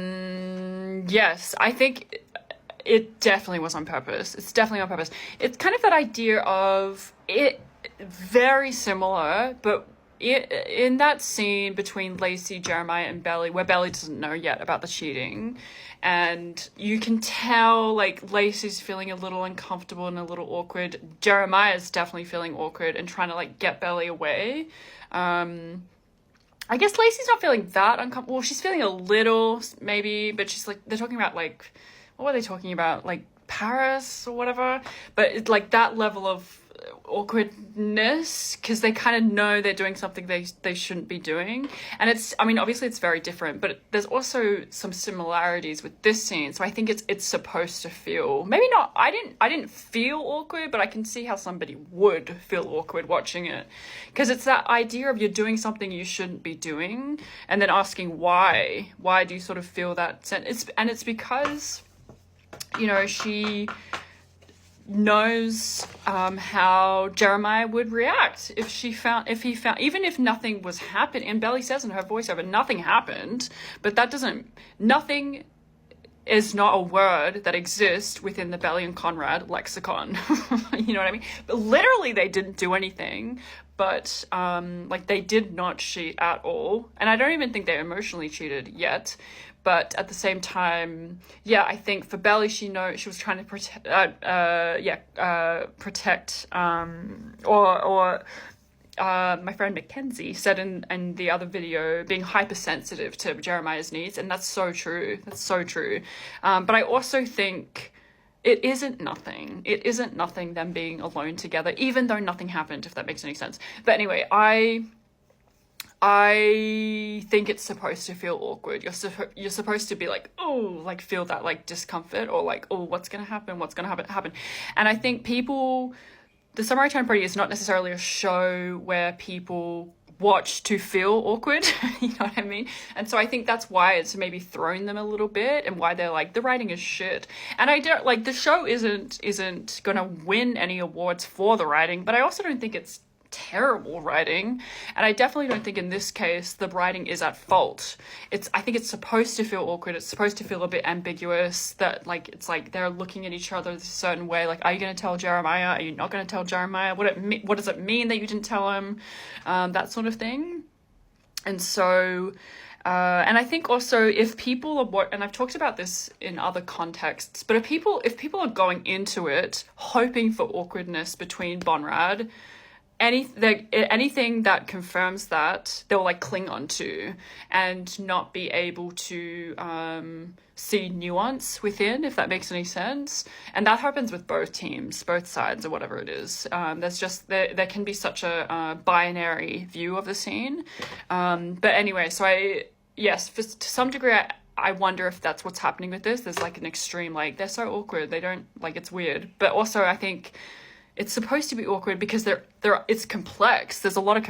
Yes, I think it definitely was on purpose. It's definitely on purpose. It's kind of that idea of it very similar, but in that scene between Lacey, Jeremiah, and Belly, where Belly doesn't know yet about the cheating, and you can tell like Lacey's feeling a little uncomfortable and a little awkward. Jeremiah's definitely feeling awkward and trying to like get Belly away. I guess Lacey's not feeling that uncomfortable. Well, she's feeling a little, maybe, but she's like, they're talking about like, what were they talking about? Like Paris or whatever. But it's like that level of awkwardness, because they kind of know they're doing something they shouldn't be doing. And it's, I mean, obviously it's very different, but there's also some similarities with this scene. So I think it's supposed to feel, maybe not, I didn't feel awkward, but I can see how somebody would feel awkward watching it, because it's that idea of you're doing something you shouldn't be doing and then asking why do you sort of feel that sense. It's because, you know, she knows how Jeremiah would react if he found, even if nothing was happening, and Belly says in her voiceover, nothing happened, but nothing is not a word that exists within the Belly and Conrad lexicon. You know what I mean? But literally they didn't do anything, but like they did not cheat at all, and I don't even think they emotionally cheated yet. But at the same time, yeah, I think for Belly, she was trying to protect, my friend Mackenzie said in the other video, being hypersensitive to Jeremiah's needs, and that's so true. That's so true. But I also think it isn't nothing. It isn't nothing them being alone together, even though nothing happened, if that makes any sense. But anyway, I think it's supposed to feel awkward. You're supposed to be like, oh, like feel that like discomfort, or like, oh, what's gonna happen? And I think the Summer I Turned Pretty is not necessarily a show where people watch to feel awkward. You know what I mean? And so I think that's why it's maybe thrown them a little bit, and why they're like, the writing is shit. And I don't like, the show isn't gonna win any awards for the writing, but I also don't think it's terrible writing, and I definitely don't think in this case the writing is at fault. I think it's supposed to feel awkward. It's supposed to feel a bit ambiguous, that like it's like they're looking at each other a certain way, like, are you going to tell Jeremiah, are you not going to tell Jeremiah, what does it mean that you didn't tell him, that sort of thing. And so and I think also, if people are and I've talked about this in other contexts, but if people are going into it hoping for awkwardness between Bonrad, anything that confirms that, they'll like cling on to and not be able to see nuance within, if that makes any sense. And that happens with both teams, both sides, or whatever it is. There's just there can be such a binary view of the scene. But anyway, so to some degree, I wonder if that's what's happening with this. There's like an extreme, like they're so awkward, they don't like, it's weird. But also I think it's supposed to be awkward because it's complex. There's a lot of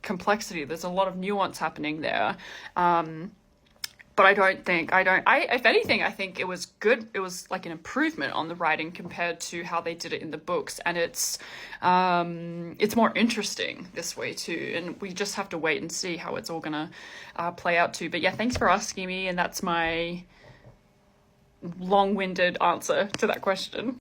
complexity. There's a lot of nuance happening there. But if anything, I think it was good. It was like an improvement on the writing compared to how they did it in the books. And it's more interesting this way too. And we just have to wait and see how it's all gonna play out too. But yeah, thanks for asking me. And that's my long-winded answer to that question.